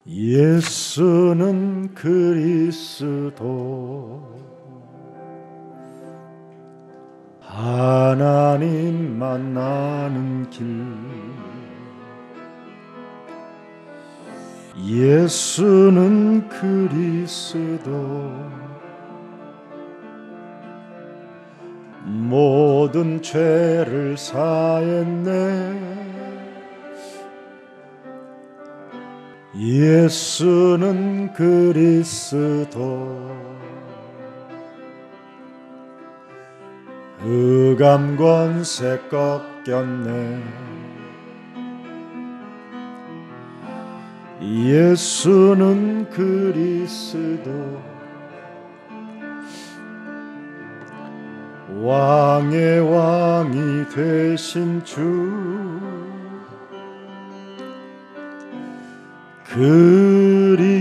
예수는 그리스도 하나님 만나는 길. 예수는 그리스도 모든 죄를 사했네. 예수는 그리스도 흑암 권세 꺾였네. 예수는 그리스도 왕의 왕이 되신 주 그리스도.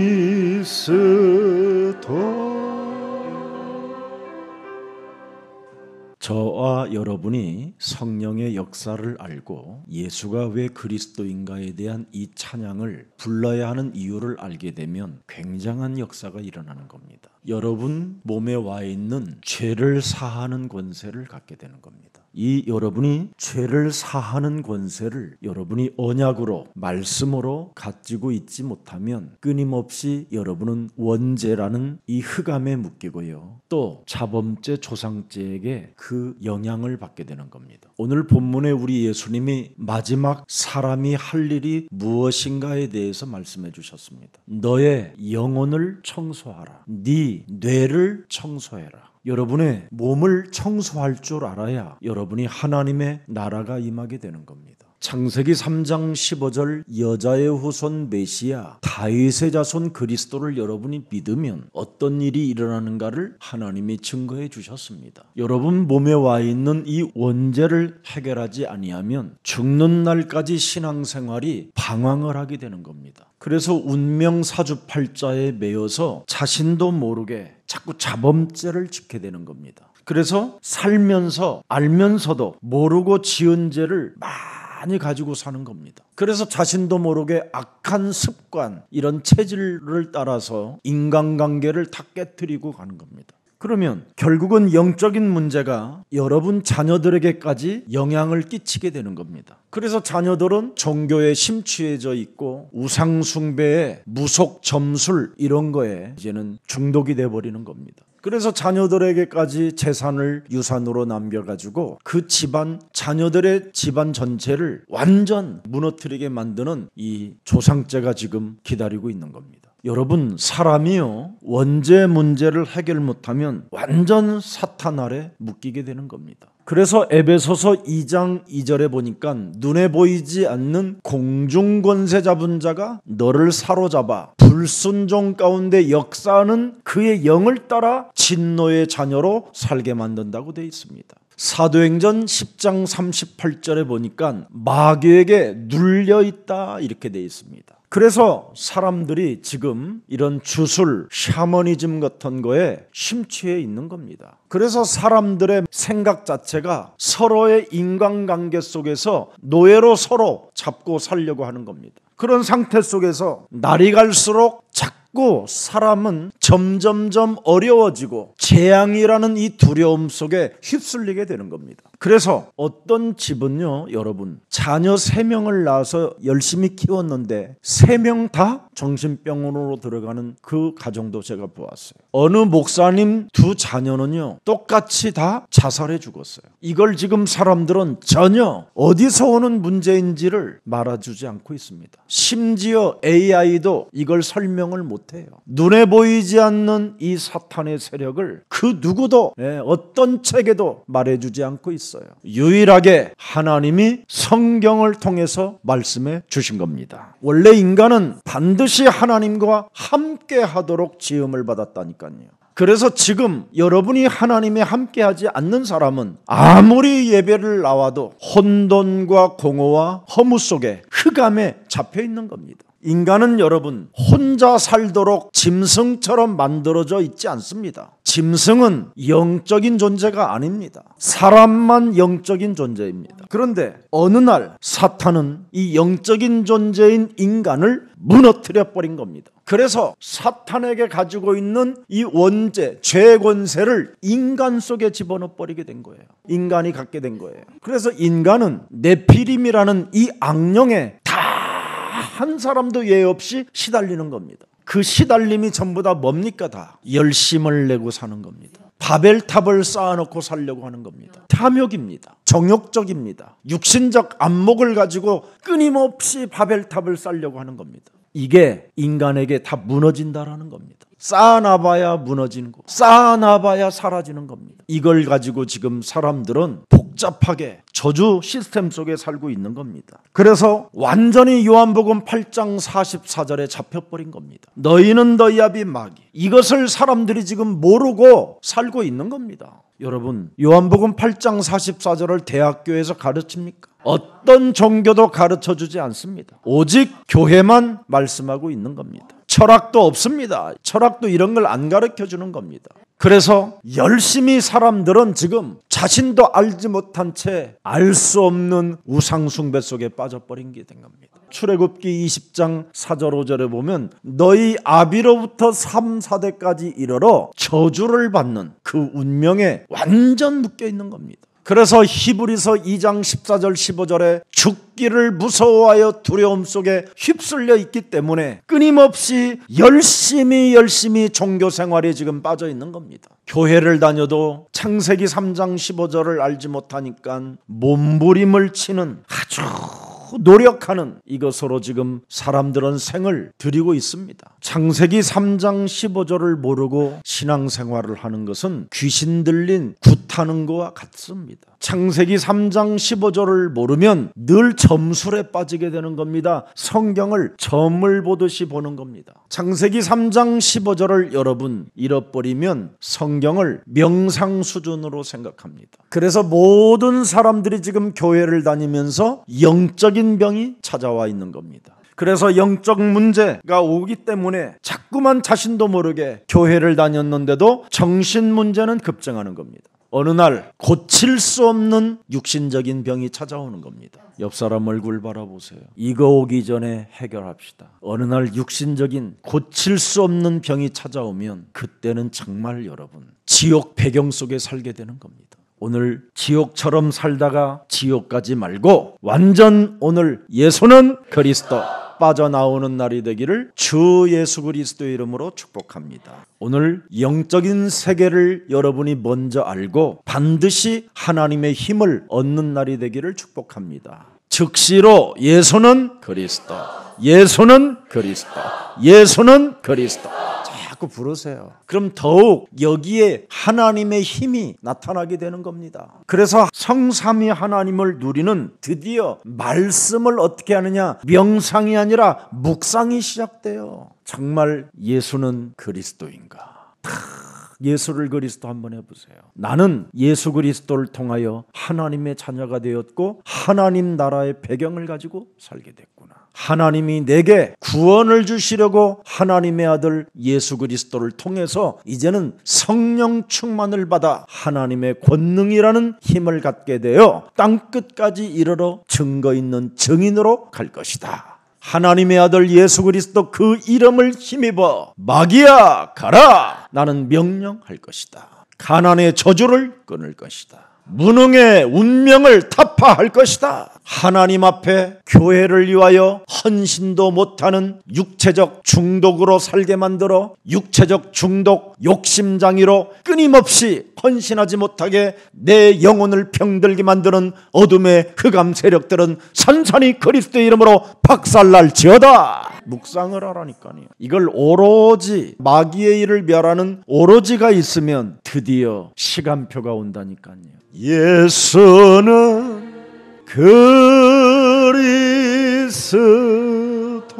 저와 여러분이 성령의 역사를 알고 예수가 왜 그리스도인가에 대한 이 찬양을 불러야 하는 이유를 알게 되면 굉장한 역사가 일어나는 겁니다. 여러분 몸에 와 있는 죄를 사하는 권세를 갖게 되는 겁니다. 이 여러분이 죄를 사하는 권세를 여러분이 언약으로 말씀으로 가지고 있지 못하면 끊임없이 여러분은 원죄라는 이 흑암에 묶이고요, 또 자범죄 조상죄에게 그 영향을 받게 되는 겁니다. 오늘 본문에 우리 예수님이 마지막 사람이 할 일이 무엇인가에 대해서 말씀해 주셨습니다. 너의 영혼을 청소하라. 네 뇌를 청소해라. 여러분의 몸을 청소할 줄 알아야 여러분이 하나님의 나라가 임하게 되는 겁니다. 창세기 3장 15절 여자의 후손 메시아 다윗의 자손 그리스도를 여러분이 믿으면 어떤 일이 일어나는가를 하나님이 증거해 주셨습니다. 여러분 몸에 와 있는 이 원죄를 해결하지 아니하면 죽는 날까지 신앙생활이 방황을 하게 되는 겁니다. 그래서 운명사주팔자에 매여서 자신도 모르게 자꾸 자범죄를 짓게 되는 겁니다. 그래서 살면서 알면서도 모르고 지은 죄를 많이 가지고 사는 겁니다. 그래서 자신도 모르게 악한 습관, 이런 체질을 따라서 인간관계를 다 깨트리고 가는 겁니다. 그러면 결국은 영적인 문제가 여러분 자녀들에게까지 영향을 끼치게 되는 겁니다. 그래서 자녀들은 종교에 심취해져 있고 우상 숭배에 무속 점술 이런 거에 이제는 중독이 돼버리는 겁니다. 그래서 자녀들에게까지 재산을 유산으로 남겨가지고 그 집안, 자녀들의 집안 전체를 완전 무너뜨리게 만드는 이 조상죄가 지금 기다리고 있는 겁니다. 여러분, 사람이요, 원죄 문제를 해결 못하면 완전 사탄 아래 묶이게 되는 겁니다. 그래서 에베소서 2장 2절에 보니까 눈에 보이지 않는 공중권세 잡은 자가 너를 사로잡아 불순종 가운데 역사하는 그의 영을 따라 진노의 자녀로 살게 만든다고 되어 있습니다. 사도행전 10장 38절에 보니까 마귀에게 눌려있다 이렇게 되어 있습니다. 그래서 사람들이 지금 이런 주술, 샤머니즘 같은 거에 심취해 있는 겁니다. 그래서 사람들의 생각 자체가 서로의 인간관계 속에서 노예로 서로 잡고 살려고 하는 겁니다. 그런 상태 속에서 날이 갈수록 자꾸 사람은 점점점 어려워지고 재앙이라는 이 두려움 속에 휩쓸리게 되는 겁니다. 그래서 어떤 집은요, 여러분, 자녀 3명을 낳아서 열심히 키웠는데 3명 다 정신병원으로 들어가는 그 가정도 제가 보았어요. 어느 목사님 2 자녀는요 똑같이 다 자살해 죽었어요. 이걸 지금 사람들은 전혀 어디서 오는 문제인지를 말아주지 않고 있습니다. 심지어 AI도 이걸 설명을 못해요. 눈에 보이지 않는 이 사탄의 세력을 그 누구도 어떤 책에도 말해주지 않고 있어요. 유일하게 하나님이 성경을 통해서 말씀해 주신 겁니다. 원래 인간은 반드시 하나님과 함께 하도록 지음을 받았다니까요. 그래서 지금 여러분이 하나님에 함께하지 않는 사람은 아무리 예배를 나와도 혼돈과 공허와 허무 속에 흑암에 잡혀 있는 겁니다. 인간은 여러분 혼자 살도록 짐승처럼 만들어져 있지 않습니다. 짐승은 영적인 존재가 아닙니다. 사람만 영적인 존재입니다. 그런데 어느 날 사탄은 이 영적인 존재인 인간을 무너뜨려 버린 겁니다. 그래서 사탄에게 가지고 있는 이 원죄, 죄 권세를 인간 속에 집어넣어 버리게 된 거예요. 인간이 갖게 된 거예요. 그래서 인간은 네피림이라는 이 악령에 다 한 사람도 예 없이 시달리는 겁니다. 그 시달림이 전부 다 뭡니까? 다 열심을 내고 사는 겁니다. 바벨탑을 쌓아놓고 살려고 하는 겁니다. 탐욕입니다. 정욕적입니다. 육신적 안목을 가지고 끊임없이 바벨탑을 쌓으려고 하는 겁니다. 이게 인간에게 다 무너진다라는 겁니다. 쌓아놔봐야 무너지는 거, 쌓아놔봐야 사라지는 겁니다. 이걸 가지고 지금 사람들은 복잡하게 저주 시스템 속에 살고 있는 겁니다. 그래서 완전히 요한복음 8장 44절에 잡혀버린 겁니다. 너희는 너희 아비 마귀. 이것을 사람들이 지금 모르고 살고 있는 겁니다. 여러분, 요한복음 8장 44절을 대학교에서 가르칩니까? 어떤 종교도 가르쳐주지 않습니다. 오직 교회만 말씀하고 있는 겁니다. 철학도 없습니다. 철학도 이런 걸 안 가르쳐주는 겁니다. 그래서 열심히 사람들은 지금 자신도 알지 못한 채 알 수 없는 우상숭배 속에 빠져버린 게 된 겁니다. 출애굽기 20장 4절 5절에 보면 너희 아비로부터 3, 4대까지 이르러 저주를 받는 그 운명에 완전 묶여 있는 겁니다. 그래서 히브리서 2장 14절 15절에 죽기를 무서워하여 두려움 속에 휩쓸려 있기 때문에 끊임없이 열심히 종교 생활에 지금 빠져 있는 겁니다. 교회를 다녀도 창세기 3장 15절을 알지 못하니까 몸부림을 치는 아주 노력하는 이것으로 지금 사람들은 생을 들이고 있습니다. 창세기 3장 15절을 모르고 신앙생활을 하는 것은 귀신 들린 굿하는 것과 같습니다. 창세기 3장 15절을 모르면 늘 점술에 빠지게 되는 겁니다. 성경을 점을 보듯이 보는 겁니다. 창세기 3장 15절을 여러분 잃어버리면 성경을 명상 수준으로 생각합니다. 그래서 모든 사람들이 지금 교회를 다니면서 영적인 병이 찾아와 있는 겁니다. 그래서 영적 문제가 오기 때문에 자꾸만 자신도 모르게 교회를 다녔는데도 정신 문제는 급증하는 겁니다. 어느 날 고칠 수 없는 육신적인 병이 찾아오는 겁니다. 옆 사람 얼굴 바라보세요. 이거 오기 전에 해결합시다. 어느 날 육신적인 고칠 수 없는 병이 찾아오면 그때는 정말 여러분 지옥 배경 속에 살게 되는 겁니다. 오늘 지옥처럼 살다가 지옥 가지 말고 완전 오늘 예수는 그리스도 빠져나오는 날이 되기를 주 예수 그리스도의 이름으로 축복합니다. 오늘 영적인 세계를 여러분이 먼저 알고 반드시 하나님의 힘을 얻는 날이 되기를 축복합니다. 즉시로 예수는 그리스도, 예수는 그리스도, 예수는 그리스도 자꾸 부르세요. 그럼 더욱 여기에 하나님의 힘이 나타나게 되는 겁니다. 그래서 성삼위 하나님을 누리는 드디어 말씀을 어떻게 하느냐, 명상이 아니라 묵상이 시작돼요. 정말 예수는 그리스도인가? 예수를 그리스도 한번 해보세요. 나는 예수 그리스도를 통하여 하나님의 자녀가 되었고 하나님 나라의 배경을 가지고 살게 됐구나. 하나님이 내게 구원을 주시려고 하나님의 아들 예수 그리스도를 통해서 이제는 성령 충만을 받아 하나님의 권능이라는 힘을 갖게 되어 땅끝까지 이르러 증거 있는 증인으로 갈 것이다. 하나님의 아들 예수 그리스도 그 이름을 힘입어 마귀야 가라! 나는 명령할 것이다. 가난의 저주를 끊을 것이다. 무능의 운명을 타파할 것이다. 하나님 앞에 교회를 위하여 헌신도 못하는 육체적 중독으로 살게 만들어 육체적 중독 욕심장애로 끊임없이 헌신하지 못하게 내 영혼을 병들게 만드는 어둠의 흑암 세력들은 산산이 그리스도의 이름으로 박살날지어다. 묵상을 하라니까요. 이걸 오로지 마귀의 일을 멸하는 오로지가 있으면 드디어 시간표가 온다니까요. 예수는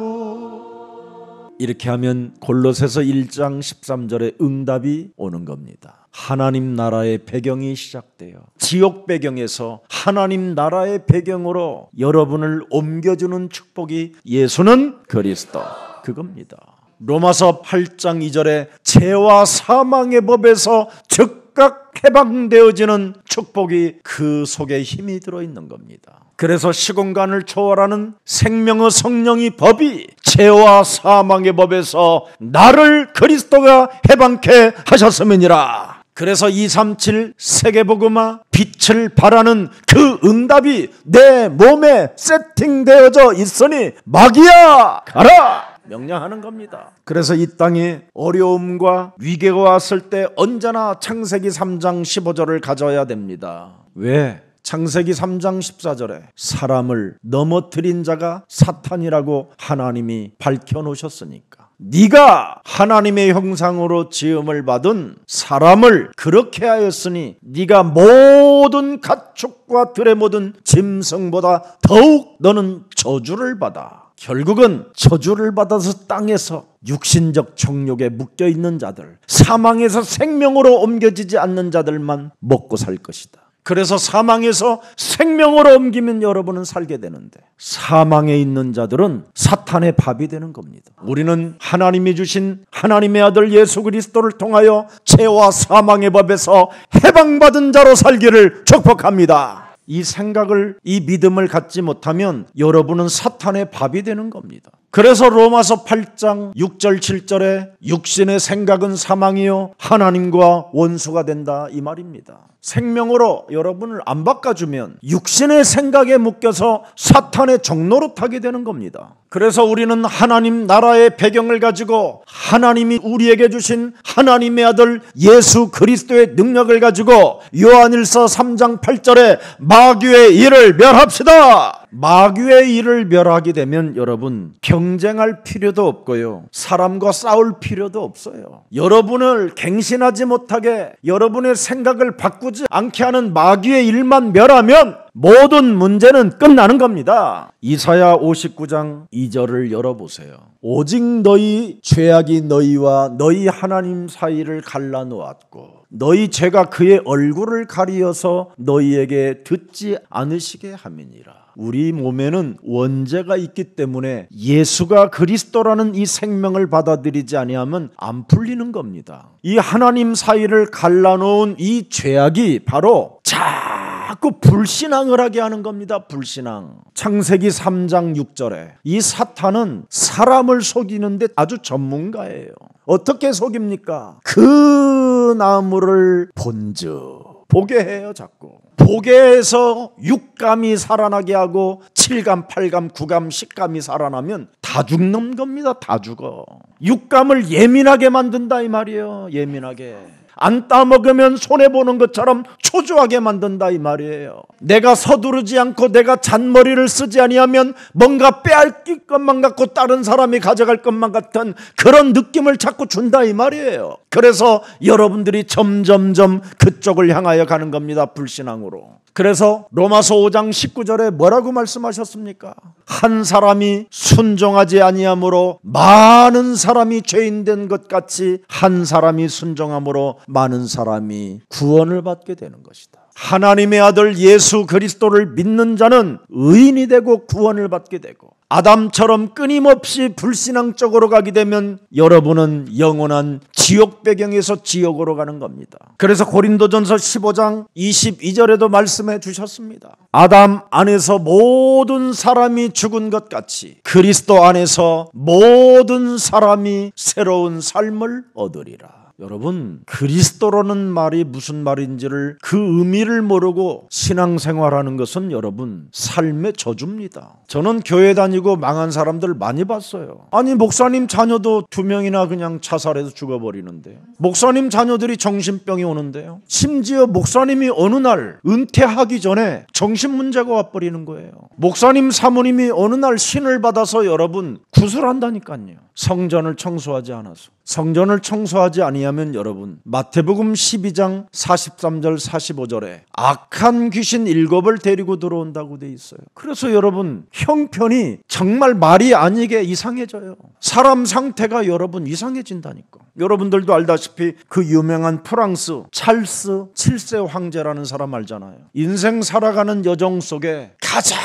그리스도. 이렇게 하면 골로새서 1장 13절에 응답이 오는 겁니다. 하나님 나라의 배경이 시작돼요. 지옥 배경에서 하나님 나라의 배경으로 여러분을 옮겨주는 축복이 예수는 그리스도, 그겁니다. 로마서 8장 2절에 죄와 사망의 법에서 즉각 해방되어지는 축복이 그 속에 힘이 들어있는 겁니다. 그래서 시공간을 초월하는 생명의 성령의 법이 죄와 사망의 법에서 나를 그리스도가 해방케 하셨음이니라. 그래서 237 세계복음화 빛을 발하는 그 응답이 내 몸에 세팅되어져 있으니 마귀야 가라 명령하는 겁니다. 그래서 이 땅에 어려움과 위기가 왔을 때 언제나 창세기 3장 15절을 가져야 됩니다. 왜? 창세기 3장 14절에 사람을 넘어뜨린 자가 사탄이라고 하나님이 밝혀놓으셨으니까, 네가 하나님의 형상으로 지음을 받은 사람을 그렇게 하였으니 네가 모든 가축과 들의 모든 짐승보다 더욱 너는 저주를 받아. 결국은 저주를 받아서 땅에서 육신적 정욕에 묶여있는 자들, 사망에서 생명으로 옮겨지지 않는 자들만 먹고 살 것이다. 그래서 사망에서 생명으로 옮기면 여러분은 살게 되는데, 사망에 있는 자들은 사탄의 밥이 되는 겁니다. 우리는 하나님이 주신 하나님의 아들 예수 그리스도를 통하여 죄와 사망의 법에서 해방받은 자로 살기를 축복합니다. 이 생각을, 이 믿음을 갖지 못하면 여러분은 사탄의 밥이 되는 겁니다. 그래서 로마서 8장 6절 7절에 육신의 생각은 사망이요 하나님과 원수가 된다, 이 말입니다. 생명으로 여러분을 안 바꿔주면 육신의 생각에 묶여서 사탄의 종로로 타게 되는 겁니다. 그래서 우리는 하나님 나라의 배경을 가지고 하나님이 우리에게 주신 하나님의 아들 예수 그리스도의 능력을 가지고 요한일서 3장 8절에 마귀의 일을 멸합시다. 마귀의 일을 멸하게 되면 여러분 경쟁할 필요도 없고요, 사람과 싸울 필요도 없어요. 여러분을 갱신하지 못하게, 여러분의 생각을 바꾸지 않게 하는 마귀의 일만 멸하면 모든 문제는 끝나는 겁니다. 이사야 59장 2절을 열어보세요. 오직 너희 죄악이 너희와 너희 하나님 사이를 갈라놓았고 너희 죄가 그의 얼굴을 가리어서 너희에게 듣지 않으시게 함이니라. 우리 몸에는 원죄가 있기 때문에 예수가 그리스도라는 이 생명을 받아들이지 아니하면 안 풀리는 겁니다. 이 하나님 사이를 갈라놓은 이 죄악이 바로 자꾸 불신앙을 하게 하는 겁니다. 불신앙. 창세기 3장 6절에 이 사탄은 사람을 속이는데 아주 전문가예요. 어떻게 속입니까? 그 나무를 본즉, 보게 해요. 자꾸 보게 해서 육감이 살아나게 하고 7감, 8감, 9감, 10감이 살아나면 다 죽는 겁니다. 다 죽어. 육감을 예민하게 만든다 이 말이에요. 예민하게. 안 따먹으면 손해보는 것처럼 초조하게 만든다 이 말이에요. 내가 서두르지 않고 내가 잔머리를 쓰지 아니하면 뭔가 빼앗길 것만 같고 다른 사람이 가져갈 것만 같은 그런 느낌을 자꾸 준다 이 말이에요. 그래서 여러분들이 점점점 그쪽을 향하여 가는 겁니다. 불신앙으로. 그래서 로마서 5장 19절에 뭐라고 말씀하셨습니까? 한 사람이 순종하지 아니함으로 많은 사람이 죄인 된 것 같이 한 사람이 순종함으로 많은 사람이 구원을 받게 되는 것이다. 하나님의 아들 예수 그리스도를 믿는 자는 의인이 되고 구원을 받게 되고, 아담처럼 끊임없이 불신앙적으로 가게 되면 여러분은 영원한 지옥 배경에서 지옥으로 가는 겁니다. 그래서 고린도전서 15장 22절에도 말씀해 주셨습니다. 아담 안에서 모든 사람이 죽은 것 같이 그리스도 안에서 모든 사람이 새로운 삶을 얻으리라. 여러분, 그리스도라는 말이 무슨 말인지를, 그 의미를 모르고 신앙생활하는 것은 여러분 삶의 저주입니다. 저는 교회 다니고 망한 사람들 많이 봤어요. 아니, 목사님 자녀도 2명이나 그냥 자살해서 죽어버리는데, 목사님 자녀들이 정신병이 오는데요, 심지어 목사님이 어느 날 은퇴하기 전에 정신문제가 와버리는 거예요. 목사님 사모님이 어느 날 신을 받아서 여러분 구슬한다니까요. 성전을 청소하지 않아서. 성전을 청소하지 아니하면 여러분 마태복음 12장 43절 45절에 악한 귀신 7을 데리고 들어온다고 돼 있어요. 그래서 여러분 형편이 정말 말이 아니게 이상해져요. 사람 상태가 여러분 이상해진다니까. 여러분들도 알다시피 그 유명한 프랑스 찰스 7세 황제라는 사람 알잖아요. 인생 살아가는 여정 속에 가장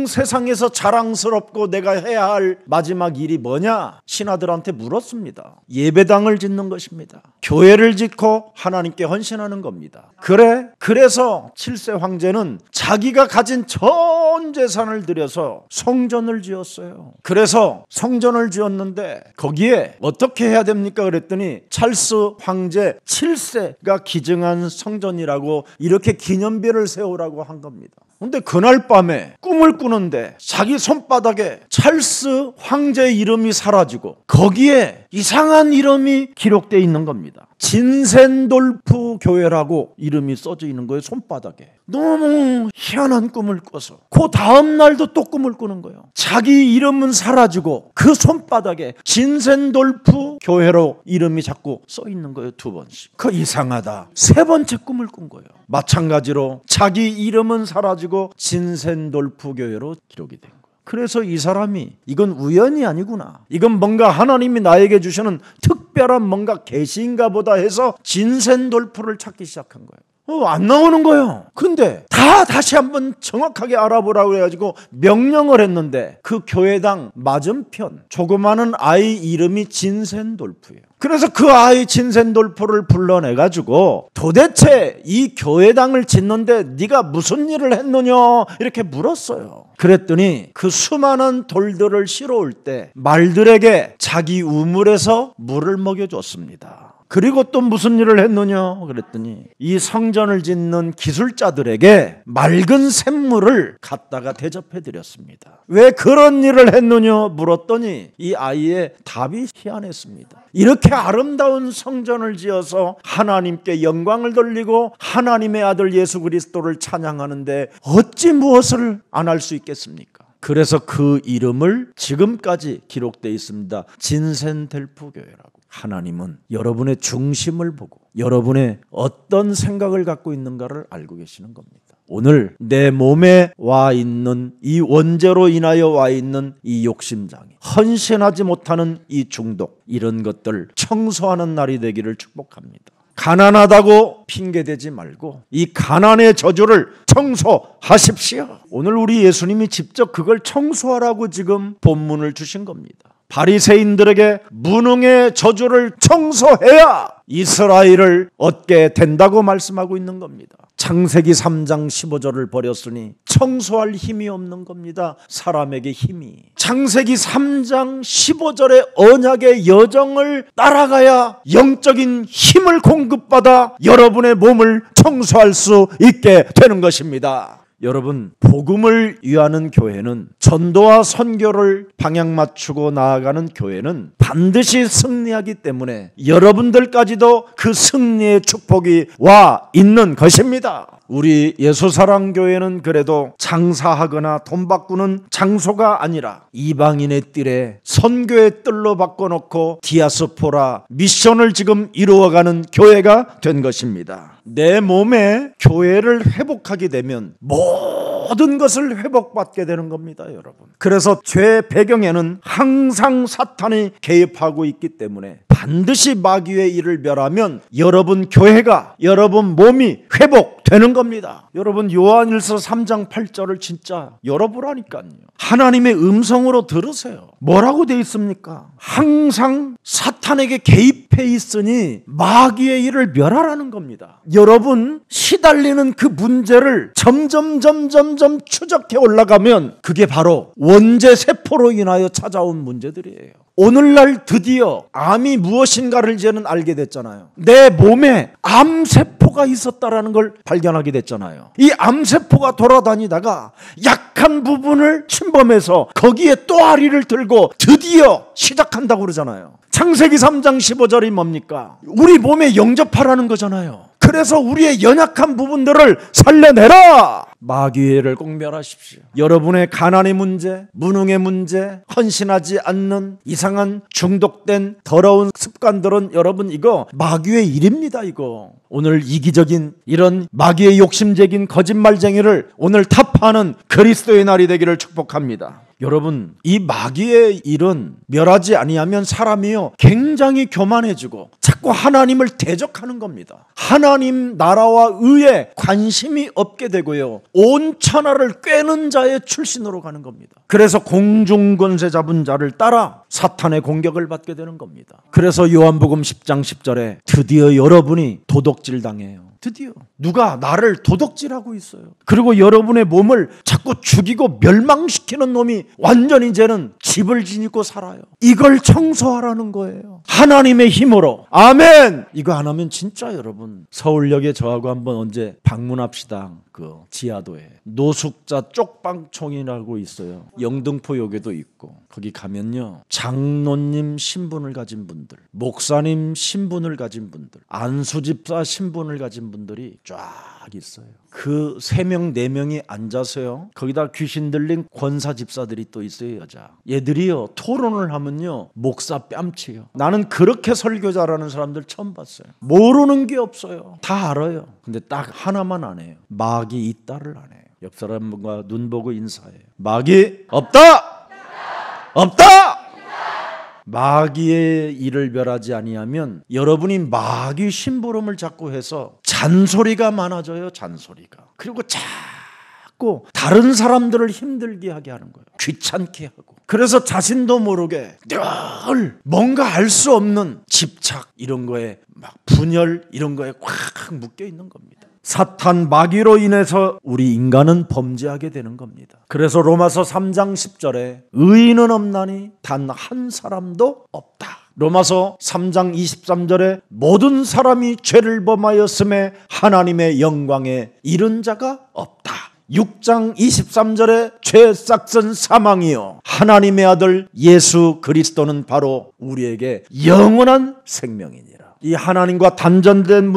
세상에서 자랑스럽고 내가 해야 할 마지막 일이 뭐냐? 신하들한테 물었습니다. 예배당을 짓는 것입니다. 교회를 짓고 하나님께 헌신하는 겁니다. 그래서 7세 황제는 자기가 가진 전 재산을 들여서 성전을 지었어요. 그래서 성전을 지었는데 거기에 어떻게 해야 됩니까? 그랬더니 찰스 황제 7세가 기증한 성전이라고 이렇게 기념비를 세우라고 한 겁니다. 근데 그날 밤에 꿈을 꾸는데 자기 손바닥에 찰스 황제의 이름이 사라지고 거기에 이상한 이름이 기록되어 있는 겁니다. 진센돌프 교회라고 이름이 써져 있는 거예요. 손바닥에. 너무 희한한 꿈을 꿔서 그 다음 날도 또 꿈을 꾸는 거예요. 자기 이름은 사라지고 그 손바닥에 진센돌프 교회로 이름이 자꾸 써 있는 거예요. 2번씩. 그 이상하다. 3번째 꿈을 꾼 거예요. 마찬가지로 자기 이름은 사라지고 진센돌프 교회로 기록이 된 거예요. 그래서 이 사람이 이건 우연이 아니구나, 이건 뭔가 하나님이 나에게 주시는 특별한 뭔가 계시인가 보다 해서 진센돌프를 찾기 시작한 거예요. 안 나오는 거예요. 근데 다시 한번 정확하게 알아보라고 해가지고 명령을 했는데 그 교회당 맞은편 조그마한 아이 이름이 진센돌프예요. 그래서 그 아이 진센돌프를 불러내가지고 도대체 이 교회당을 짓는데 네가 무슨 일을 했느냐 이렇게 물었어요. 그랬더니 그 수많은 돌들을 실어올 때 말들에게 자기 우물에서 물을 먹여줬습니다. 그리고 또 무슨 일을 했느냐 그랬더니 이 성전을 짓는 기술자들에게 맑은 샘물을 갖다가 대접해 드렸습니다. 왜 그런 일을 했느냐 물었더니 이 아이의 답이 희한했습니다. 이렇게 아름다운 성전을 지어서 하나님께 영광을 돌리고 하나님의 아들 예수 그리스도를 찬양하는데 어찌 무엇을 안 할 수 있겠습니까? 그래서 그 이름을 지금까지 기록되어 있습니다. 진센돌프 교회라고. 하나님은 여러분의 중심을 보고 여러분의 어떤 생각을 갖고 있는가를 알고 계시는 겁니다. 오늘 내 몸에 와 있는 이 원죄로 인하여 와 있는 이 욕심장애, 헌신하지 못하는 이 중독, 이런 것들 청소하는 날이 되기를 축복합니다. 가난하다고 핑계대지 말고 이 가난의 저주를 청소하십시오. 오늘 우리 예수님이 직접 그걸 청소하라고 지금 본문을 주신 겁니다. 바리새인들에게 무능의 저주를 청소해야 이스라엘을 얻게 된다고 말씀하고 있는 겁니다. 창세기 3장 15절을 버렸으니 청소할 힘이 없는 겁니다. 사람에게 힘이. 창세기 3장 15절의 언약의 여정을 따라가야 영적인 힘을 공급받아 여러분의 몸을 청소할 수 있게 되는 것입니다. 여러분, 복음을 위하는 교회는, 전도와 선교를 방향 맞추고 나아가는 교회는 반드시 승리하기 때문에 여러분들까지도 그 승리의 축복이 와 있는 것입니다. 우리 예수사랑교회는 그래도 장사하거나 돈 바꾸는 장소가 아니라 이방인의 뜰에 선교의 뜰로 바꿔놓고 디아스포라 미션을 지금 이루어가는 교회가 된 것입니다. 내 몸에 교회를 회복하게 되면 모든 것을 회복받게 되는 겁니다, 여러분. 그래서 죄 배경에는 항상 사탄이 개입하고 있기 때문에 반드시 마귀의 일을 멸하면 여러분 교회가, 여러분 몸이 회복되는 겁니다. 여러분, 요한일서 3장 8절을 진짜 열어보라니까요. 하나님의 음성으로 들으세요. 뭐라고 되어 있습니까? 항상 사탄에게 개입해 있으니 마귀의 일을 멸하라는 겁니다. 여러분, 시달리는 그 문제를 점점 추적해 올라가면 그게 바로 원죄 세포로 인하여 찾아온 문제들이에요. 오늘날 드디어 암이 무엇인가를 이제는 알게 됐잖아요. 내 몸에 암세포가 있었다라는 걸 발견하게 됐잖아요. 이 암세포가 돌아다니다가 약한 부분을 침범해서 거기에 또아리를 들고 드디어 시작한다고 그러잖아요. 창세기 3장 15절이 뭡니까? 우리 몸에 영접하라는 거잖아요. 그래서 우리의 연약한 부분들을 살려내라. 마귀를 꼭 멸하십시오. 여러분의 가난의 문제, 무능의 문제, 헌신하지 않는 이상한 중독된 더러운 습관들은 여러분 이거 마귀의 일입니다. 이거 오늘 이기적인 이런 마귀의 욕심적인 거짓말쟁이를 오늘 타파하는 그리스도의 날이 되기를 축복합니다. 여러분 이 마귀의 일은 멸하지 아니하면 사람이요 굉장히 교만해지고 자꾸 하나님을 대적하는 겁니다. 하나님 나라와 의에 관심이 없게 되고요 온 천하를 꿰는 자의 출신으로 가는 겁니다. 그래서 공중권세 잡은 자를 따라 사탄의 공격을 받게 되는 겁니다. 그래서 요한복음 10장 10절에 드디어 여러분이 도둑질 당해요. 드디어 누가 나를 도둑질하고 있어요. 그리고 여러분의 몸을 자꾸 죽이고 멸망시키는 놈이 완전히 이제는 집을 지니고 살아요. 이걸 청소하라는 거예요. 하나님의 힘으로. 아멘. 이거 안 하면 진짜 여러분 서울역에 저하고 한번 언제 방문합시다. 그 지하도에 노숙자 쪽방총이라고 있어요. 영등포역에도 있고 거기 가면요 장로님 신분을 가진 분들, 목사님 신분을 가진 분들, 안수집사 신분을 가진 분들이 쫙 있어요. 그 3명 4명이 앉아서요 거기다 귀신 들린 권사 집사들이 또 있어요. 여자 얘들이요 토론을 하면요 목사 뺨치요. 나는 그렇게 설교자라는 사람들 처음 봤어요. 모르는 게 없어요. 다 알아요. 근데 딱 하나만 안 해요. 마귀 있다를 안 해요. 옆 사람과 눈 보고 인사해요. 마귀 없다. 없다. 마귀의 일을 멸하지 아니하면 여러분이 마귀 심부름을 자꾸 해서 잔소리가 많아져요. 잔소리가. 그리고 자꾸 다른 사람들을 힘들게 하게 하는 거예요. 귀찮게 하고. 그래서 자신도 모르게 늘 뭔가 알 수 없는 집착 이런 거에 막 분열 이런 거에 꽉 묶여 있는 겁니다. 사탄 마귀로 인해서 우리 인간은 범죄하게 되는 겁니다. 그래서 로마서 3장 10절에 의인은 없나니 단 한 사람도 없다. 로마서 3장 23절에 모든 사람이 죄를 범하였음에 하나님의 영광에 이른 자가 없다. 6장 23절에 죄의 싹은 사망이요 하나님의 아들 예수 그리스도는 바로 우리에게 영원한 생명이니라. 이 하나님과 단절된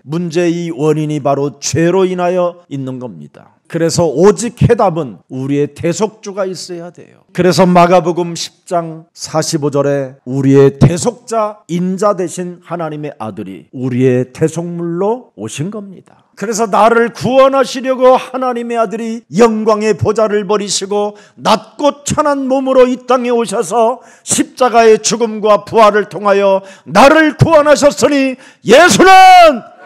문제의 원인이 바로 죄로 인하여 있는 겁니다. 그래서 오직 해답은 우리의 대속주가 있어야 돼요. 그래서 마가복음 10장 45절에 우리의 대속자 인자 되신 하나님의 아들이 우리의 대속물로 오신 겁니다. 그래서 나를 구원하시려고 하나님의 아들이 영광의 보좌를 버리시고 낮고 천한 몸으로 이 땅에 오셔서 십자가의 죽음과 부활을 통하여 나를 구원하셨으니 예수는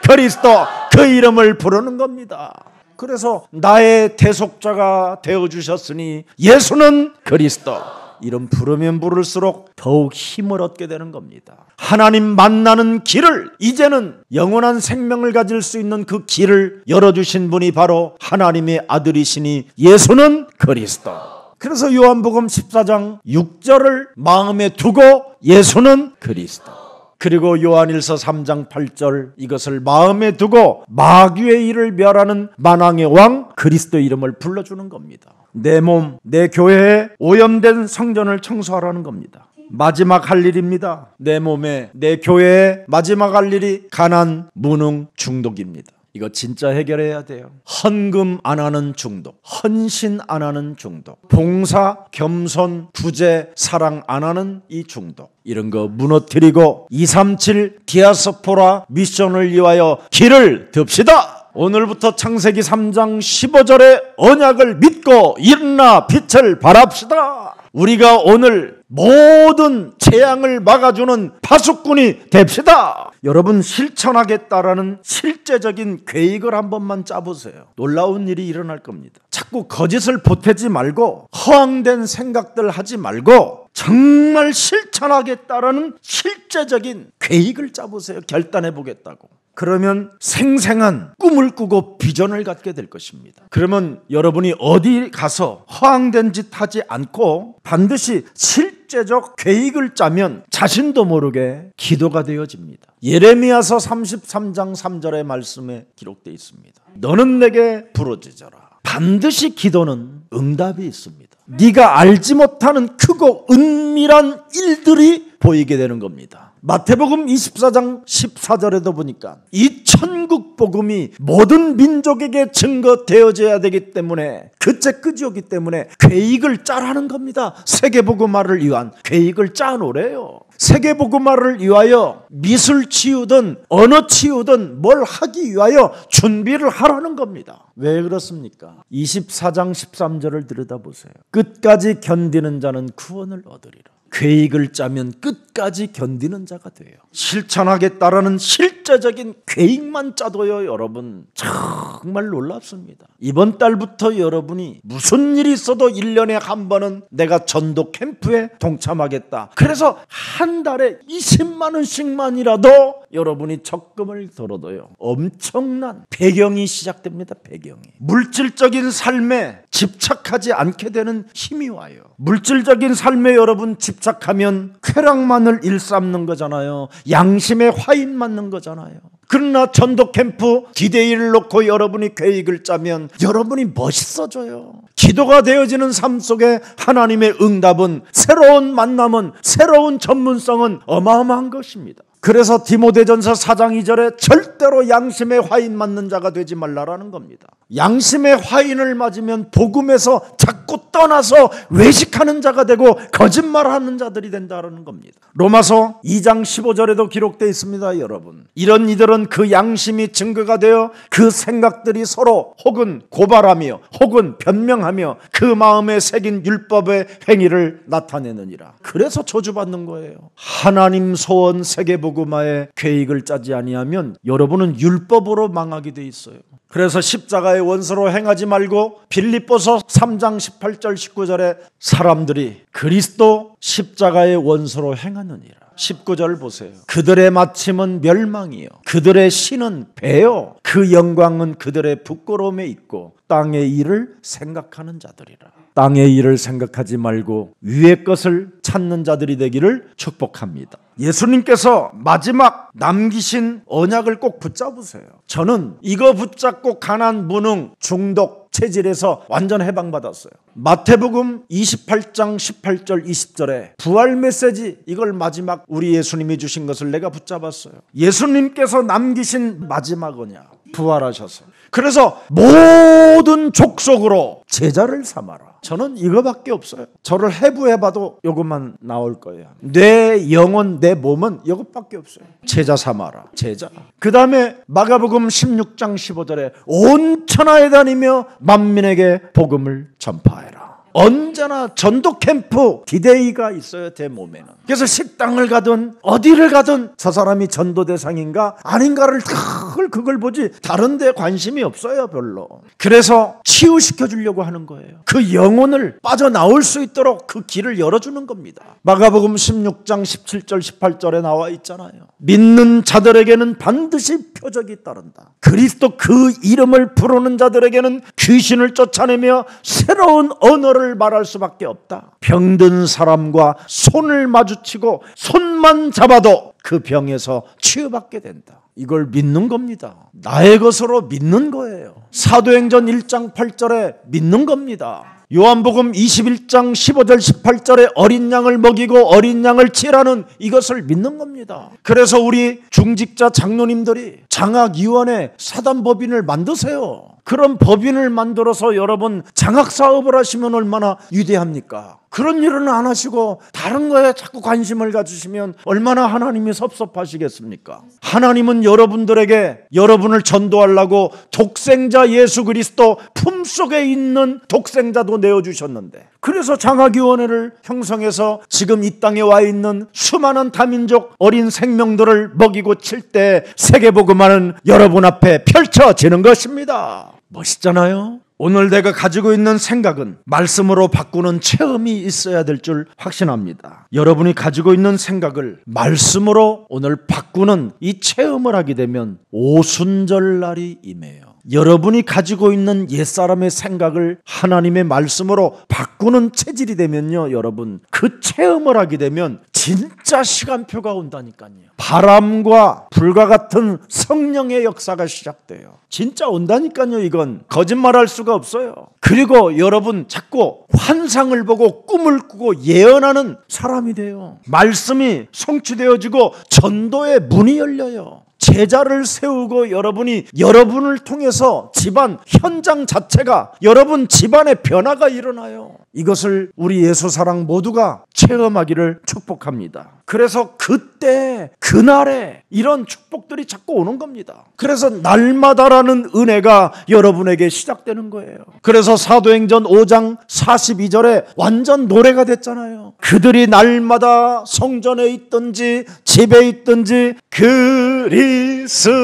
그리스도 그 이름을 부르는 겁니다. 그래서 나의 대속자가 되어주셨으니 예수는 그리스도 이름 부르면 부를수록 더욱 힘을 얻게 되는 겁니다. 하나님 만나는 길을 이제는 영원한 생명을 가질 수 있는 그 길을 열어주신 분이 바로 하나님의 아들이시니 예수는 그리스도. 그래서 요한복음 14장 6절을 마음에 두고 예수는 그리스도. 그리고 요한일서 3장 8절 이것을 마음에 두고 마귀의 일을 멸하는 만왕의 왕 그리스도 이름을 불러주는 겁니다. 내 몸, 내 교회에 오염된 성전을 청소하라는 겁니다. 마지막 할 일입니다. 내 몸에, 내 교회에 마지막 할 일이 가난, 무능, 중독입니다. 이거 진짜 해결해야 돼요. 헌금 안 하는 중독, 헌신 안 하는 중독, 봉사, 겸손, 구제, 사랑 안 하는 이 중독, 이런 거 무너뜨리고 237 디아스포라 미션을 위하여 길을 듭시다. 오늘부터 창세기 3장 15절의 언약을 믿고 일어나 빛을 발합시다. 우리가 오늘 모든 재앙을 막아주는 파수꾼이 됩시다. 여러분 실천하겠다라는 실제적인 계획을 한 번만 짜보세요. 놀라운 일이 일어날 겁니다. 자꾸 거짓을 보태지 말고 허황된 생각들 하지 말고 정말 실천하겠다라는 실제적인 계획을 짜보세요. 결단해보겠다고. 그러면 생생한 꿈을 꾸고 비전을 갖게 될 것입니다. 그러면 여러분이 어디 가서 허황된 짓 하지 않고 반드시 실제적 계획을 짜면 자신도 모르게 기도가 되어집니다. 예레미야서 33장 3절의 말씀에 기록되어 있습니다. 너는 내게 부르짖어라. 반드시 기도는 응답이 있습니다. 네가 알지 못하는 크고 은밀한 일들이 보이게 되는 겁니다. 마태복음 24장 14절에도 보니까 이 천국 복음이 모든 민족에게 증거되어져야 되기 때문에 그째 끝이 오기 때문에 계획을 짜라는 겁니다. 세계복음화를 위한 계획을 짜놓으래요. 세계복음화를 위하여 미술 치우든 언어 치우든 뭘 하기 위하여 준비를 하라는 겁니다. 왜 그렇습니까? 24장 13절을 들여다보세요. 끝까지 견디는 자는 구원을 얻으리라. 계획을 짜면 끝까지 견디는 자가 돼요. 실천하겠다라는 실제적인 계획만 짜도요, 여러분 정말 놀랍습니다. 이번 달부터 여러분이 무슨 일이 있어도 1년에 한 번은 내가 전도 캠프에 동참하겠다. 그래서 한 달에 20만 원씩만이라도 여러분이 적금을 들어둬요. 엄청난 배경이 시작됩니다. 배경이. 물질적인 삶에 집착하지 않게 되는 힘이 와요. 물질적인 삶에 여러분 집착하면 쾌락만을 일삼는 거잖아요. 양심에 화인 맞는 거잖아요. 그러나 전도 캠프 디데이를 놓고 여러분이 계획을 짜면 여러분이 멋있어져요. 기도가 되어지는 삶 속에 하나님의 응답은, 새로운 만남은, 새로운 전문성은 어마어마한 것입니다. 그래서 디모데전서 4장 2절에 절대로 양심에 화인 맞는 자가 되지 말라라는 겁니다. 양심에 화인을 맞으면 복음에서 자꾸 떠나서 외식하는 자가 되고 거짓말하는 자들이 된다는 겁니다. 로마서 2장 15절에도 기록되어 있습니다. 여러분, 이런 이들은 그 양심이 증거가 되어 그 생각들이 서로 혹은 고발하며 혹은 변명하며 그 마음에 새긴 율법의 행위를 나타내느니라. 그래서 저주받는 거예요. 하나님 소원 세계복음화의 계획을 짜지 아니하면 여러분은 율법으로 망하게 돼 있어요. 그래서 십자가의 원수로 행하지 말고 빌립보서 3장 18절 19절에 사람들이 그리스도 십자가의 원수로 행하느니라. 19절 보세요. 그들의 마침은 멸망이요 그들의 신은 배요 그 영광은 그들의 부끄러움에 있고 땅의 일을 생각하는 자들이라. 땅의 일을 생각하지 말고 위의 것을 찾는 자들이 되기를 축복합니다. 예수님께서 마지막 남기신 언약을 꼭 붙잡으세요. 저는 이거 붙잡고 가난, 무능, 중독, 체질에서 완전 해방받았어요. 마태복음 28장 18절 20절에 부활 메시지, 이걸 마지막 우리 예수님이 주신 것을 내가 붙잡았어요. 예수님께서 남기신 마지막 언약, 부활하셔서 그래서 모든 족속으로 제자를 삼아라. 저는 이거밖에 없어요. 저를 해부해봐도 이것만 나올 거예요. 내 영혼, 내 몸은 이것밖에 없어요. 제자 삼아라. 제자. 그 다음에 마가복음 16장 15절에 온 천하에 다니며 만민에게 복음을 전파해라. 언제나 전도 캠프 디데이가 있어요. 제 몸에는. 그래서 식당을 가든 어디를 가든 저 사람이 전도 대상인가 아닌가를 그걸 보지 다른 데 관심이 없어요. 별로. 그래서 치유시켜 주려고 하는 거예요. 그 영혼을 빠져나올 수 있도록 그 길을 열어주는 겁니다. 마가복음 16장 17절 18절에 나와 있잖아요. 믿는 자들에게는 반드시 표적이 따른다. 그리스도 그 이름을 부르는 자들에게는 귀신을 쫓아내며 새로운 언어를 말할 수밖에 없다. 병든 사람과 손을 마주치고 손만 잡아도 그 병에서 치유받게 된다. 이걸 믿는 겁니다. 나의 것으로 믿는 거예요. 사도행전 1장 8절에 믿는 겁니다. 요한복음 21장 15절 18절에 어린 양을 먹이고 어린 양을 치라는 이것을 믿는 겁니다. 그래서 우리 중직자 장로님들이 장학위원회 사단법인을 만드세요. 그런 법인을 만들어서 여러분 장학사업을 하시면 얼마나 위대합니까? 그런 일은 안 하시고 다른 거에 자꾸 관심을 가지시면 얼마나 하나님이 섭섭하시겠습니까? 하나님은 여러분들에게 여러분을 전도하려고 독생자 예수 그리스도 품속에 있는 독생자도 내어주셨는데, 그래서 장학위원회를 형성해서 지금 이 땅에 와 있는 수많은 다민족 어린 생명들을 먹이고 칠 때 세계복음화는 여러분 앞에 펼쳐지는 것입니다. 멋있잖아요. 오늘 내가 가지고 있는 생각은 말씀으로 바꾸는 체험이 있어야 될 줄 확신합니다. 여러분이 가지고 있는 생각을 말씀으로 오늘 바꾸는 이 체험을 하게 되면 오순절날이 임해요. 여러분이 가지고 있는 옛사람의 생각을 하나님의 말씀으로 바꾸는 체질이 되면요, 여러분, 그 체험을 하게 되면 진짜 시간표가 온다니까요. 바람과 불과 같은 성령의 역사가 시작돼요. 진짜 온다니까요. 이건 거짓말할 수가 없어요. 그리고 여러분 자꾸 환상을 보고 꿈을 꾸고 예언하는 사람이 돼요. 말씀이 성취되어지고 전도의 문이 열려요. 제자를 세우고 여러분을 통해서 집안 현장 자체가 여러분 집안의 변화가 일어나요. 이것을 우리 예수사랑 모두가 체험하기를 축복합니다. 그래서 그때 그날에 이런 축복들이 자꾸 오는 겁니다. 그래서 날마다라는 은혜가 여러분에게 시작되는 거예요. 그래서 사도행전 5장 42절에 완전 노래가 됐잖아요. 그들이 날마다 성전에 있든지 집에 있든지 그리스도.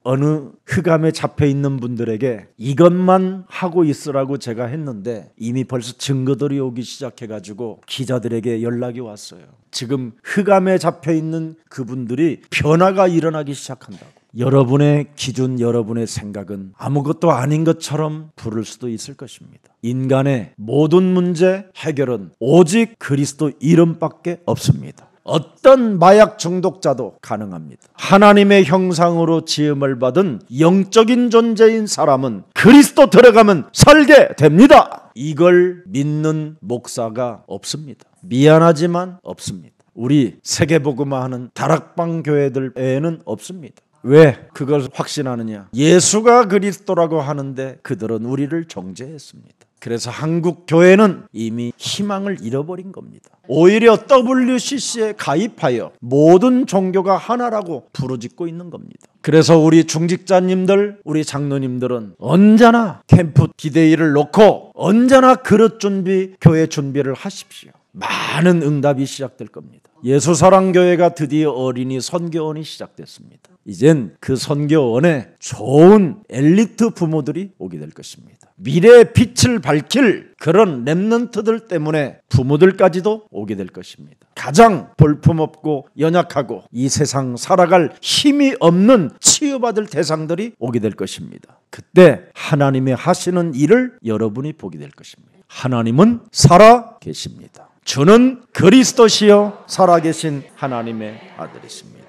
어느 흑암에 잡혀있는 분들에게 이것만 하고 있으라고 제가 했는데 이미 벌써 증거들이 오기 시작해가지고 기자들에게 연락이 왔어요. 지금 흑암에 잡혀있는 그분들이 변화가 일어나기 시작한다고. 여러분의 기준, 여러분의 생각은 아무것도 아닌 것처럼 부를 수도 있을 것입니다. 인간의 모든 문제 해결은 오직 그리스도 이름밖에 없습니다. 어떤 마약 중독자도 가능합니다. 하나님의 형상으로 지음을 받은 영적인 존재인 사람은 그리스도 들어가면 살게 됩니다. 이걸 믿는 목사가 없습니다. 미안하지만 없습니다. 우리 세계복음화하는 다락방 교회들에는 없습니다. 왜 그걸 확신하느냐? 예수가 그리스도라고 하는데 그들은 우리를 정죄했습니다. 그래서 한국 교회는 이미 희망을 잃어버린 겁니다. 오히려 WCC에 가입하여 모든 종교가 하나라고 부르짖고 있는 겁니다. 그래서 우리 중직자님들, 우리 장로님들은 언제나 캠프 디데이를 놓고 언제나 그릇 준비, 교회 준비를 하십시오. 많은 응답이 시작될 겁니다. 예수사랑교회가 드디어 어린이 선교원이 시작됐습니다. 이젠 그 선교원에 좋은 엘리트 부모들이 오게 될 것입니다. 미래의 빛을 밝힐 그런 렘넌트들 때문에 부모들까지도 오게 될 것입니다. 가장 볼품없고 연약하고 이 세상 살아갈 힘이 없는 치유받을 대상들이 오게 될 것입니다. 그때 하나님의 하시는 일을 여러분이 보게 될 것입니다. 하나님은 살아 계십니다. 주는 그리스도시요 살아계신 하나님의 아들이십니다.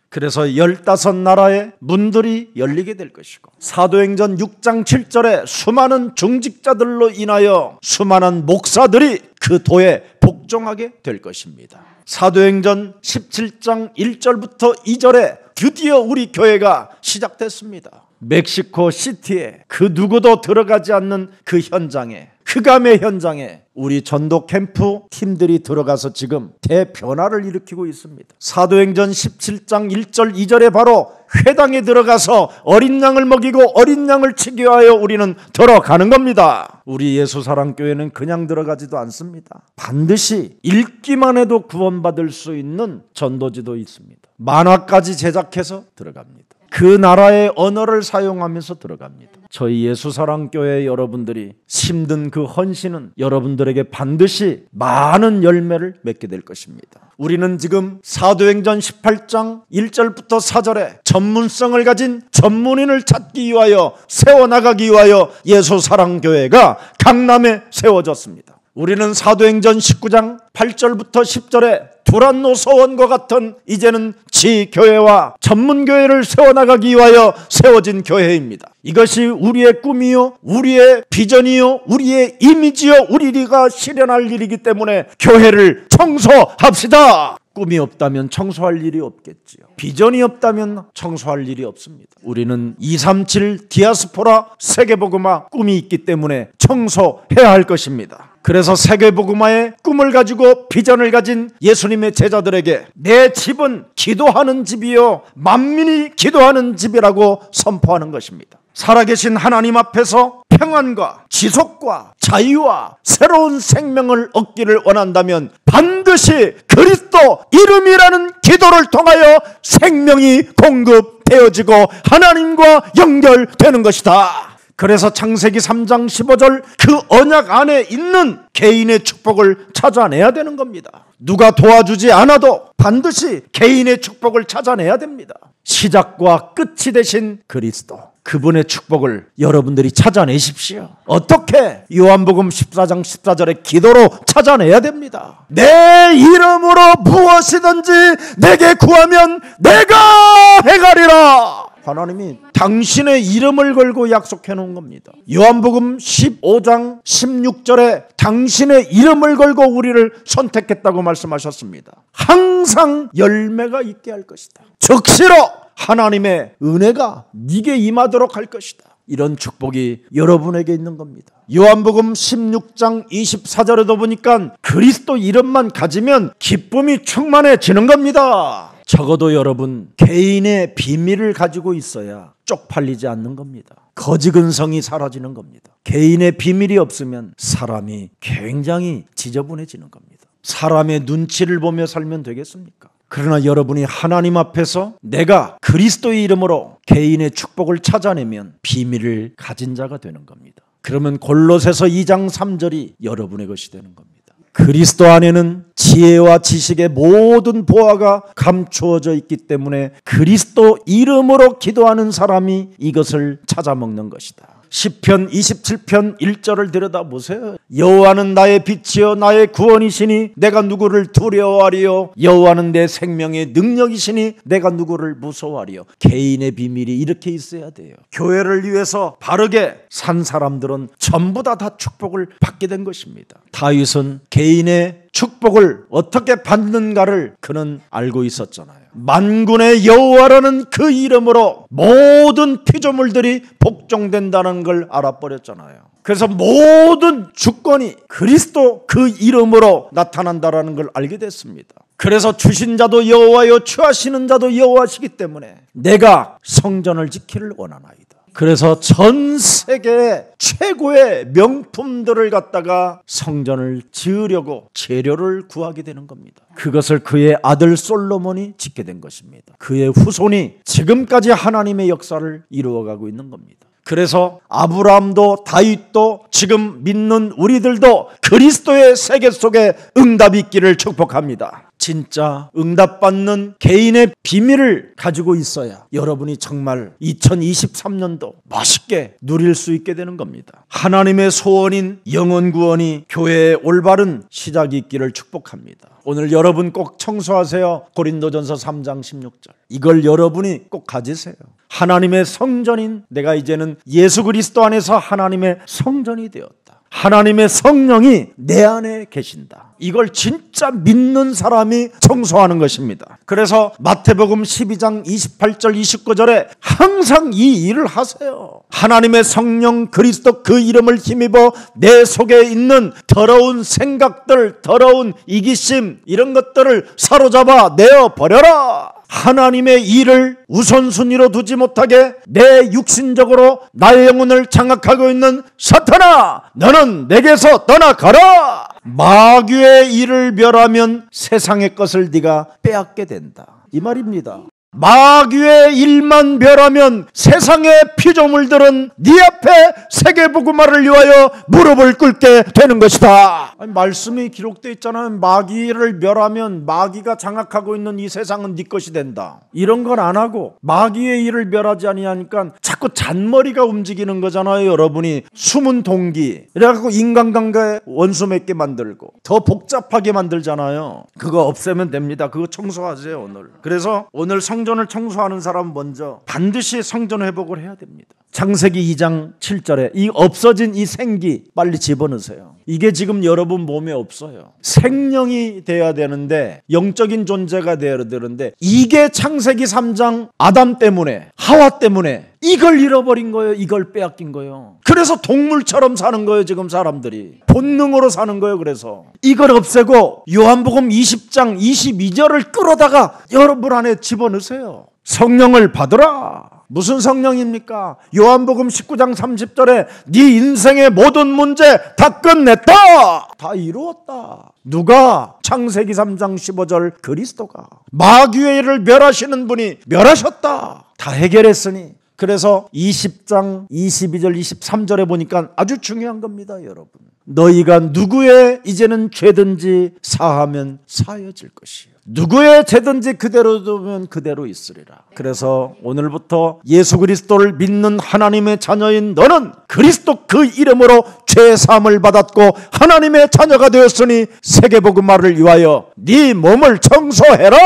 그래서 15나라의 문들이 열리게 될 것이고 사도행전 6장 7절에 수많은 중직자들로 인하여 수많은 목사들이 그 도에 복종하게 될 것입니다. 사도행전 17장 1절부터 2절에 드디어 우리 교회가 시작됐습니다. 멕시코 시티에 그 누구도 들어가지 않는 그 현장에, 흑암의 현장에 우리 전도 캠프 팀들이 들어가서 지금 대변화를 일으키고 있습니다. 사도행전 17장 1절 2절에 바로 회당에 들어가서 어린 양을 먹이고 어린 양을 치기 위하여 우리는 들어가는 겁니다. 우리 예수사랑교회는 그냥 들어가지도 않습니다. 반드시 읽기만 해도 구원받을 수 있는 전도지도 있습니다. 만화까지 제작해서 들어갑니다. 그 나라의 언어를 사용하면서 들어갑니다. 저희 예수사랑교회 여러분들이 힘든 그 헌신은 여러분들에게 반드시 많은 열매를 맺게 될 것입니다. 우리는 지금 사도행전 18장 1절부터 4절에 전문성을 가진 전문인을 찾기 위하여 세워나가기 위하여 예수사랑교회가 강남에 세워졌습니다. 우리는 사도행전 19장 8절부터 10절에 두란노 서원과 같은 이제는 지교회와 전문교회를 세워나가기 위하여 세워진 교회입니다. 이것이 우리의 꿈이요, 우리의 비전이요, 우리의 이미지요, 우리가 실현할 일이기 때문에 교회를 청소합시다. 꿈이 없다면 청소할 일이 없겠지요. 비전이 없다면 청소할 일이 없습니다. 우리는 237 디아스포라 세계복음화 꿈이 있기 때문에 청소해야 할 것입니다. 그래서 세계복음화의 꿈을 가지고 비전을 가진 예수님의 제자들에게 내 집은 기도하는 집이요 만민이 기도하는 집이라고 선포하는 것입니다. 살아계신 하나님 앞에서 평안과 지속과 자유와 새로운 생명을 얻기를 원한다면 반드시 그리스도 이름이라는 기도를 통하여 생명이 공급되어지고 하나님과 연결되는 것이다. 그래서 창세기 3장 15절 그 언약 안에 있는 개인의 축복을 찾아내야 되는 겁니다. 누가 도와주지 않아도 반드시 개인의 축복을 찾아내야 됩니다. 시작과 끝이 되신 그리스도, 그분의 축복을 여러분들이 찾아내십시오. 어떻게? 요한복음 14장 14절의 기도로 찾아내야 됩니다. 내 이름으로 무엇이든지 내게 구하면 내가 행하리라. 하나님이 당신의 이름을 걸고 약속해 놓은 겁니다. 요한복음 15장 16절에 당신의 이름을 걸고 우리를 선택했다고 말씀하셨습니다. 항상 열매가 있게 할 것이다. 즉시로 하나님의 은혜가 네게 임하도록 할 것이다. 이런 축복이 여러분에게 있는 겁니다. 요한복음 16장 24절에도 보니까 그리스도 이름만 가지면 기쁨이 충만해지는 겁니다. 적어도 여러분 개인의 비밀을 가지고 있어야 쪽팔리지 않는 겁니다. 거지근성이 사라지는 겁니다. 개인의 비밀이 없으면 사람이 굉장히 지저분해지는 겁니다. 사람의 눈치를 보며 살면 되겠습니까? 그러나 여러분이 하나님 앞에서 내가 그리스도의 이름으로 개인의 축복을 찾아내면 비밀을 가진 자가 되는 겁니다. 그러면 골로새서 2장 3절이 여러분의 것이 되는 겁니다. 그리스도 안에는 지혜와 지식의 모든 보화가 감추어져 있기 때문에 그리스도 이름으로 기도하는 사람이 이것을 찾아먹는 것이다. 시편 27편 1절을 들여다보세요. 여호와는 나의 빛이요 나의 구원이시니 내가 누구를 두려워하리요. 여호와는 내 생명의 능력이시니 내가 누구를 무서워하리요. 개인의 비밀이 이렇게 있어야 돼요. 교회를 위해서 바르게 산 사람들은 전부 다 축복을 받게 된 것입니다. 다윗은 개인의 축복을 어떻게 받는가를 그는 알고 있었잖아요. 만군의 여호와라는 그 이름으로 모든 피조물들이 복종된다는 걸 알아버렸잖아요. 그래서 모든 주권이 그리스도 그 이름으로 나타난다는 걸 알게 됐습니다. 그래서 주신 자도 여호와요 취하시는 자도 여호와시기 때문에 내가 성전을 지키를 원하나이다. 그래서 전 세계 최고의 명품들을 갖다가 성전을 지으려고 재료를 구하게 되는 겁니다. 그것을 그의 아들 솔로몬이 짓게 된 것입니다. 그의 후손이 지금까지 하나님의 역사를 이루어가고 있는 겁니다. 그래서 아브라함도 다윗도 지금 믿는 우리들도 그리스도의 세계 속에 응답이 있기를 축복합니다. 진짜 응답받는 개인의 비밀을 가지고 있어야 여러분이 정말 2023년도 멋있게 누릴 수 있게 되는 겁니다. 하나님의 소원인 영혼 구원이 교회의 올바른 시작이 있기를 축복합니다. 오늘 여러분 꼭 청소하세요. 고린도전서 3장 16절. 이걸 여러분이 꼭 가지세요. 하나님의 성전인 내가 이제는 예수 그리스도 안에서 하나님의 성전이 되었다. 하나님의 성령이 내 안에 계신다. 이걸 진짜 믿는 사람이 청소하는 것입니다. 그래서 마태복음 12장 28절 29절에 항상 이 일을 하세요. 하나님의 성령 그리스도 그 이름을 힘입어 내 속에 있는 더러운 생각들, 더러운 이기심 이런 것들을 사로잡아 내어버려라. 하나님의 일을 우선순위로 두지 못하게 내 육신적으로 나의 영혼을 장악하고 있는 사탄아, 너는 내게서 떠나가라. 마귀의 일을 멸하면 세상의 것을 네가 빼앗게 된다. 이 말입니다. 마귀의 일만 멸하면 세상의 피조물들은 네 앞에 세계복음화를 위하여 무릎을 꿇게 되는 것이다. 아니, 말씀이 기록되어 있잖아요. 마귀를 멸하면 마귀가 장악하고 있는 이 세상은 네 것이 된다. 이런 건 안 하고 마귀의 일을 멸하지 아니하니까 자꾸 잔머리가 움직이는 거잖아요. 여러분이 숨은 동기 이래갖고 인간관계 원수 맺게 만들고 더 복잡하게 만들잖아요. 그거 없애면 됩니다. 그거 청소하세요 오늘. 그래서 오늘 성전을 청소하는 사람은 먼저 반드시 성전 회복을 해야 됩니다. 창세기 2장 7절에 이 없어진 이 생기 빨리 집어넣으세요. 이게 지금 여러분 몸에 없어요. 생명이 돼야 되는데 영적인 존재가 되어야 되는데 이게 창세기 3장 아담 때문에 하와 때문에 이걸 잃어버린 거예요. 이걸 빼앗긴 거예요. 그래서 동물처럼 사는 거예요. 지금 사람들이 본능으로 사는 거예요. 그래서 이걸 없애고 요한복음 20장 22절을 끌어다가 여러분 안에 집어넣으세요. 성령을 받으라. 무슨 성령입니까? 요한복음 19장 30절에 네 인생의 모든 문제 다 끝냈다. 다 이루었다. 누가? 창세기 3장 15절 그리스도가. 마귀의 일을 멸하시는 분이 멸하셨다. 다 해결했으니. 그래서 20장 22절 23절에 보니까 아주 중요한 겁니다. 여러분. 너희가 누구의 이제는 죄든지 사하면 사여질 것이요 누구의 죄든지 그대로 두면 그대로 있으리라. 그래서 오늘부터 예수 그리스도를 믿는 하나님의 자녀인 너는 그리스도 그 이름으로 죄 사함을 받았고 하나님의 자녀가 되었으니 세계복음화를 위하여 네 몸을 청소해라.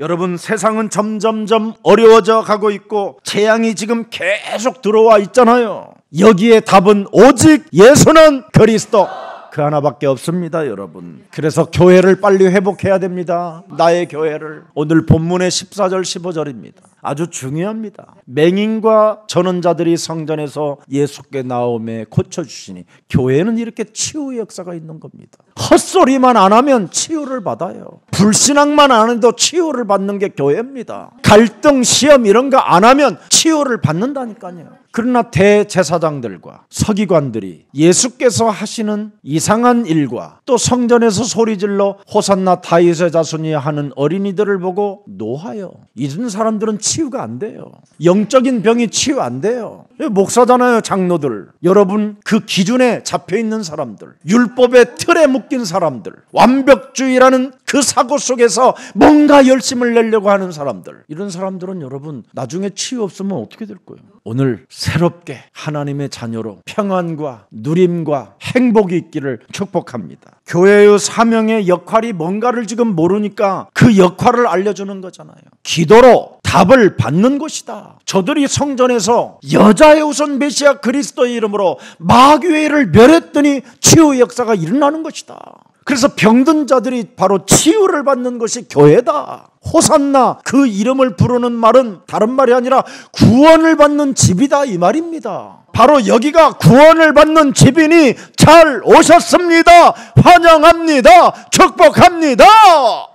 여러분, 세상은 점점점 어려워져 가고 있고 재앙이 지금 계속 들어와 있잖아요. 여기에 답은 오직 예수는 그리스도 그 하나밖에 없습니다, 여러분. 그래서 교회를 빨리 회복해야 됩니다. 나의 교회를. 오늘 본문의 14절 15절입니다. 아주 중요합니다. 맹인과 전원자들이 성전에서 예수께 나오매 고쳐주시니 교회는 이렇게 치유의 역사가 있는 겁니다. 헛소리만 안 하면 치유를 받아요. 불신앙만 안 해도 치유를 받는 게 교회입니다. 갈등, 시험 이런 거 안 하면 치유를 받는다니까요. 그러나 대제사장들과 서기관들이 예수께서 하시는 이상한 일과 또 성전에서 소리질러 호산나 다윗의 자손이 하는 어린이들을 보고 노하여 이런 사람들은 치유가 안 돼요. 영적인 병이 치유 안 돼요. 목사잖아요, 장로들. 여러분, 그 기준에 잡혀있는 사람들, 율법의 틀에 묶인 사람들, 완벽주의라는 그 사고 속에서 뭔가 열심을 내려고 하는 사람들, 이런 사람들은 여러분 나중에 치유 없으면 어떻게 될 거예요? 오늘 새롭게 하나님의 자녀로 평안과 누림과 행복이 있기를 축복합니다. 교회의 사명의 역할이 뭔가를 지금 모르니까 그 역할을 알려주는 거잖아요. 기도로 답을 받는 것이다. 저들이 성전에서 여자의 우선 메시아 그리스도의 이름으로 마귀를 멸했더니 치유의 역사가 일어나는 것이다. 그래서 병든 자들이 바로 치유를 받는 것이 교회다. 호산나, 그 이름을 부르는 말은 다른 말이 아니라 구원을 받는 집이다, 이 말입니다. 바로 여기가 구원을 받는 집이니 잘 오셨습니다. 환영합니다. 축복합니다.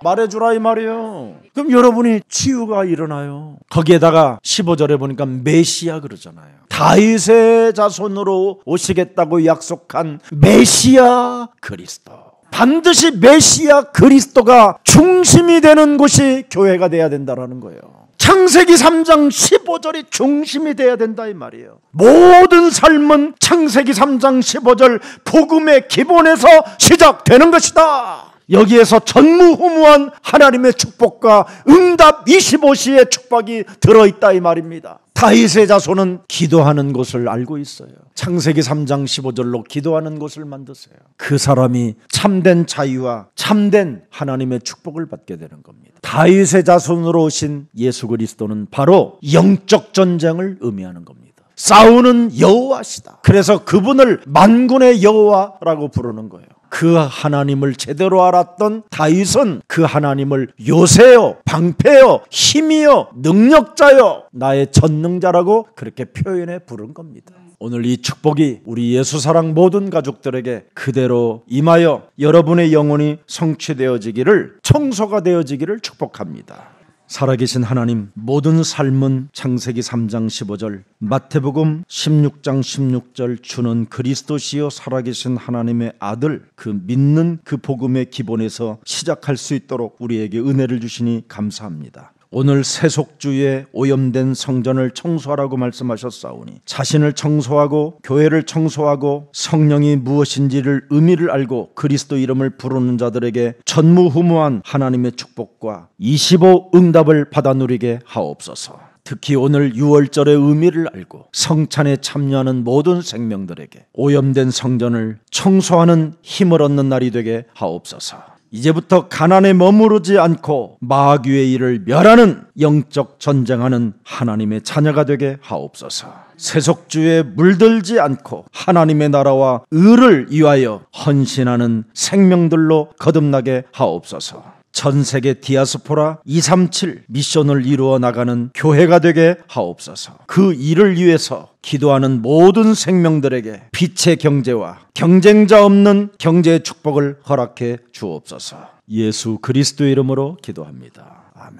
말해주라, 이 말이에요. 그럼 여러분이 치유가 일어나요. 거기에다가 15절에 보니까 메시아 그러잖아요. 다윗의 자손으로 오시겠다고 약속한 메시아 그리스도. 반드시 메시아 그리스도가 중심이 되는 곳이 교회가 돼야 된다는 거예요. 창세기 3장 15절이 중심이 돼야 된다, 이 말이에요. 모든 삶은 창세기 3장 15절 복음의 기본에서 시작되는 것이다. 여기에서 전무후무한 하나님의 축복과 응답 25시의 축복이 들어있다, 이 말입니다. 다윗의 자손은 기도하는 것을 알고 있어요. 창세기 3장 15절로 기도하는 것을 만드세요. 그 사람이 참된 자유와 참된 하나님의 축복을 받게 되는 겁니다. 다윗의 자손으로 오신 예수 그리스도는 바로 영적 전쟁을 의미하는 겁니다. 싸우는 여호와시다. 그래서 그분을 만군의 여호와라고 부르는 거예요. 그 하나님을 제대로 알았던 다윗은 그 하나님을 요새요, 방패요, 힘이요, 능력자요, 나의 전능자라고 그렇게 표현해 부른 겁니다. 오늘 이 축복이 우리 예수사랑 모든 가족들에게 그대로 임하여 여러분의 영혼이 성취되어지기를, 청소가 되어지기를 축복합니다. 살아계신 하나님, 모든 삶은 창세기 3장 15절, 마태복음 16장 16절 주는 그리스도시요 살아계신 하나님의 아들, 그 믿는 그 복음의 기본에서 시작할 수 있도록 우리에게 은혜를 주시니 감사합니다. 오늘 세속주의에 오염된 성전을 청소하라고 말씀하셨사오니 자신을 청소하고 교회를 청소하고 성령이 무엇인지를 의미를 알고 그리스도 이름을 부르는 자들에게 전무후무한 하나님의 축복과 25 응답을 받아 누리게 하옵소서. 특히 오늘 6월절의 의미를 알고 성찬에 참여하는 모든 생명들에게 오염된 성전을 청소하는 힘을 얻는 날이 되게 하옵소서. 이제부터 가난에 머무르지 않고 마귀의 일을 멸하는 영적 전쟁하는 하나님의 자녀가 되게 하옵소서. 세속주의에 물들지 않고 하나님의 나라와 의를 위하여 헌신하는 생명들로 거듭나게 하옵소서. 전 세계 디아스포라 237 미션을 이루어 나가는 교회가 되게 하옵소서. 그 일을 위해서 기도하는 모든 생명들에게 빛의 경제와 경쟁자 없는 경제의 축복을 허락해 주옵소서. 예수 그리스도의 이름으로 기도합니다. 아멘.